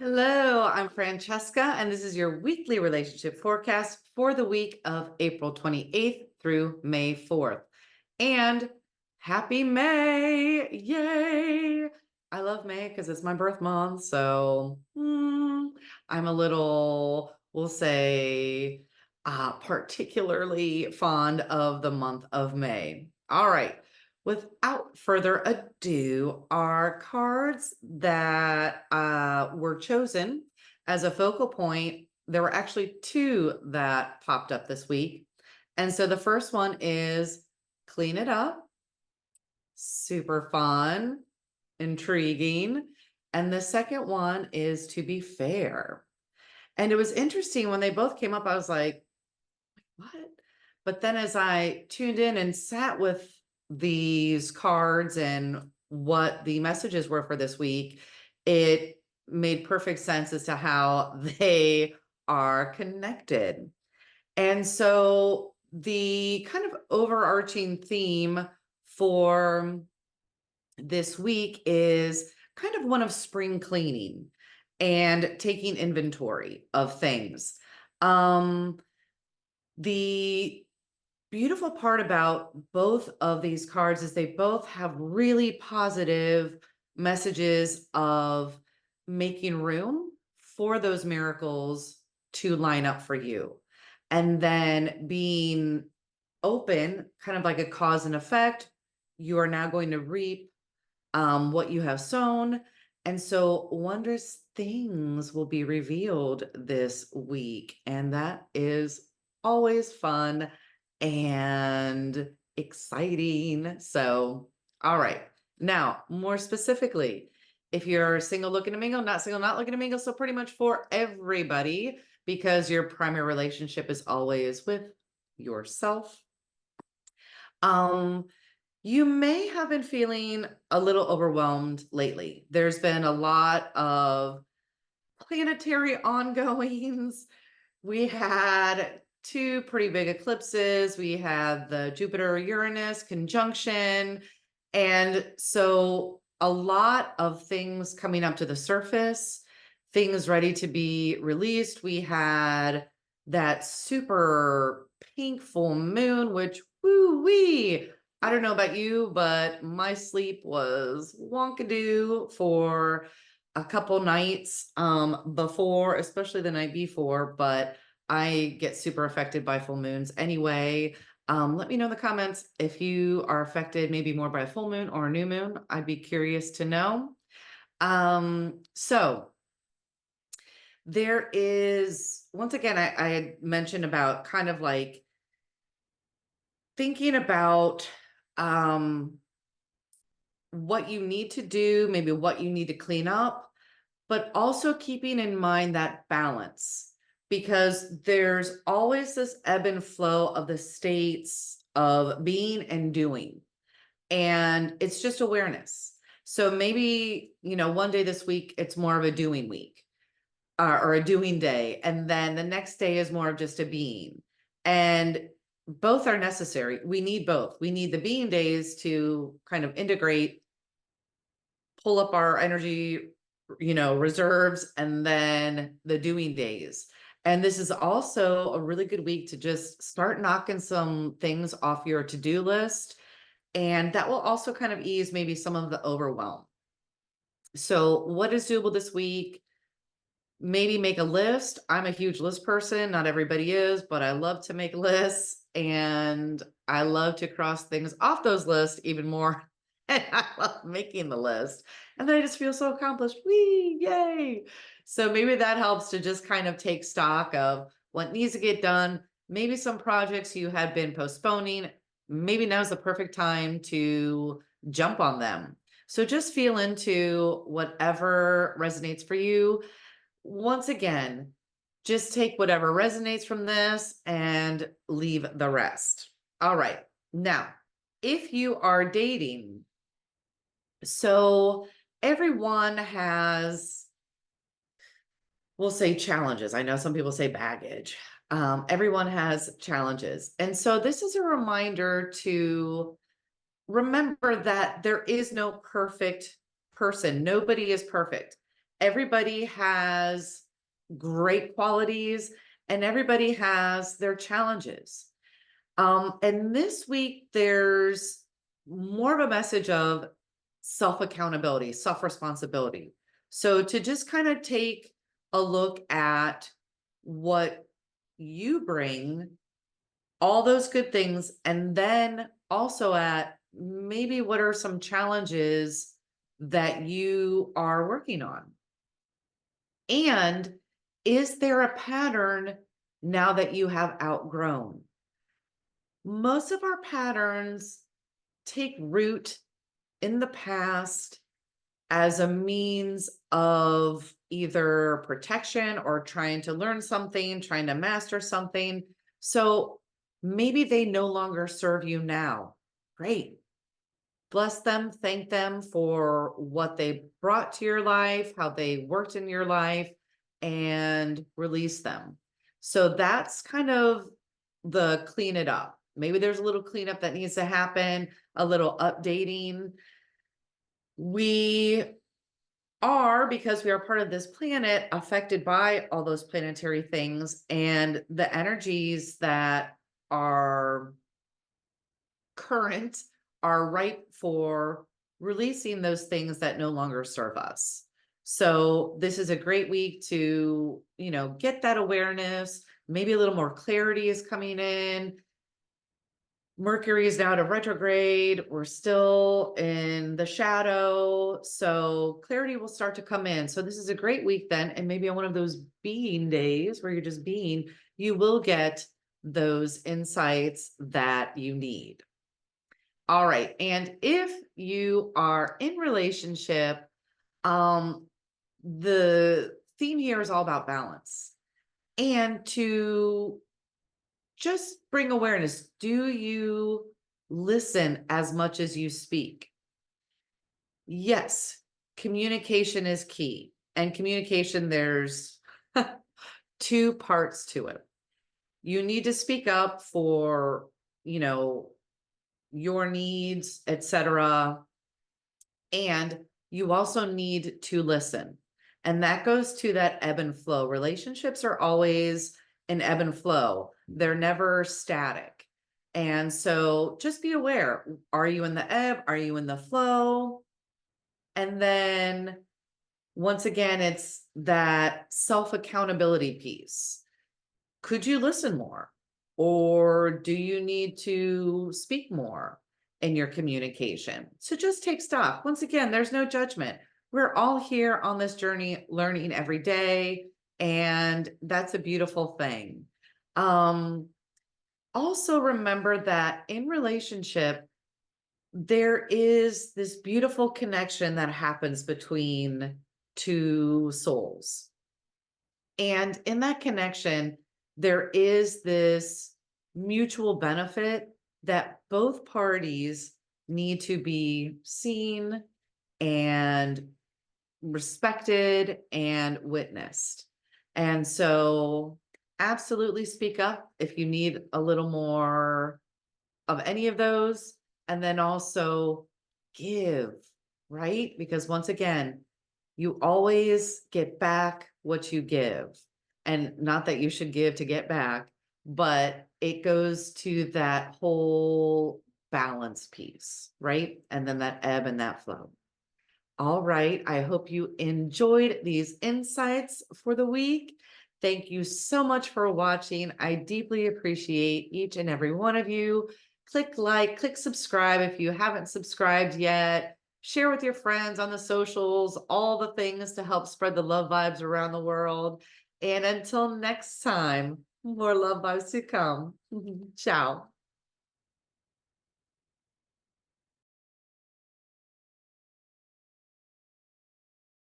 Hello, I'm Francesca, and this is your weekly relationship forecast for the week of April 28th through May 4th. And happy May! Yay! I love May because it's my birth month. So I'm a little, we'll say, particularly fond of the month of May. All right. Without further ado, our cards that were chosen as a focal point, there were actually two that popped up this week. And so the first one is Clean It Up. Super fun, intriguing. And the second one is To Be Fair. And it was interesting when they both came up, I was like, what? But then as I tuned in and sat with these cards and what the messages were for this week, it made perfect sense as to how they are connected. And so the kind of overarching theme for this week is kind of one of spring cleaning and taking inventory of things. The beautiful part about both of these cards is they both have really positive messages of making room for those miracles to line up for you. And then being open, kind of like a cause and effect. You are now going to reap what you have sown. And so wondrous things will be revealed this week. And that is always fun and exciting. So, all right. Now, more specifically, if you're single looking to mingle, not single, not looking to mingle, so pretty much for everybody, because your primary relationship is always with yourself. You may have been feeling a little overwhelmed lately. There's been a lot of planetary ongoings. We had two pretty big eclipses. We had the Jupiter-Uranus conjunction. And so a lot of things coming up to the surface, things ready to be released. We had that super pink full moon, which woo-wee. I don't know about you, but my sleep was wonkadoo for a couple nights before, especially the night before, but I get super affected by full moons anyway. Let me know in the comments if you are affected maybe more by a full moon or a new moon. I'd be curious to know. So there is, once again, I had mentioned about kind of like thinking about what you need to do, maybe what you need to clean up, but also keeping in mind that balance, because there's always this ebb and flow of the states of being and doing. And it's just awareness. So maybe, one day this week, it's more of a doing week or a doing day. And then the next day is more of just a being. And both are necessary. We need both. We need the being days to kind of integrate, pull up our energy, reserves, and then the doing days. And this is also a really good week to just start knocking some things off your to-do list. And that will also kind of ease maybe some of the overwhelm. So what is doable this week? Maybe make a list. I'm a huge list person. Not everybody is, but I love to make lists and I love to cross things off those lists even more. And I love making the list. And then I just feel so accomplished. Whee, yay. So maybe that helps to just kind of take stock of what needs to get done. Maybe some projects you had been postponing. Maybe now's the perfect time to jump on them. So just feel into whatever resonates for you. Once again, just take whatever resonates from this and leave the rest. All right. Now, if you are dating, so everyone has, we'll say challenges. I know some people say baggage. Everyone has challenges. And so this is a reminder to remember that there is no perfect person. Nobody is perfect. everybody has great qualities and everybody has their challenges. And this week, there's more of a message of self accountability, self responsibility. So to just kind of take a look at what you bring, all those good things, and then also at maybe what are some challenges that you are working on. And is there a pattern now that you have outgrown? Most of our patterns take root in the past as a means of either protection or trying to learn something, trying to master something. So maybe they no longer serve you now. Great. Bless them, thank them for what they brought to your life, how they worked in your life, and release them. So that's kind of the clean it up. Maybe there's a little cleanup that needs to happen, a little updating. We are, because we are part of this planet, affected by all those planetary things and the energies that are current are ripe for releasing those things that no longer serve us. So this is a great week to, get that awareness. Maybe a little more clarity is coming in. Mercury is now to retrograde. We're still in the shadow. So clarity will start to come in. So this is a great week then. And maybe on one of those being days where you're just being, you will get those insights that you need. All right. And if you are in relationship, the theme here is all about balance. And to just bring awareness, do you listen as much as you speak? Yes, communication is key. And communication, there's two parts to it. You need to speak up for, your needs, etc. And you also need to listen. And that goes to that ebb and flow. Relationships are always an ebb and flow. They're never static. And so just be aware, are you in the ebb? Are you in the flow? And then once again, it's that self-accountability piece. Could you listen more? Or do you need to speak more in your communication? So just take stock. Once again, there's no judgment. We're all here on this journey learning every day, and that's a beautiful thing. Also remember that in relationship, there is this beautiful connection that happens between two souls. And in that connection, there is this mutual benefit that both parties need to be seen and respected and witnessed. And so absolutely speak up if you need a little more of any of those. And then also give, right? Because once again, you always get back what you give. And not that you should give to get back, but it goes to that whole balance piece, right? And then that ebb and that flow. All right. I hope you enjoyed these insights for the week. Thank you so much for watching. I deeply appreciate each and every one of you. Click like, click subscribe if you haven't subscribed yet. Share with your friends on the socials, all the things to help spread the love vibes around the world. And until next time, more love vibes to come. Ciao.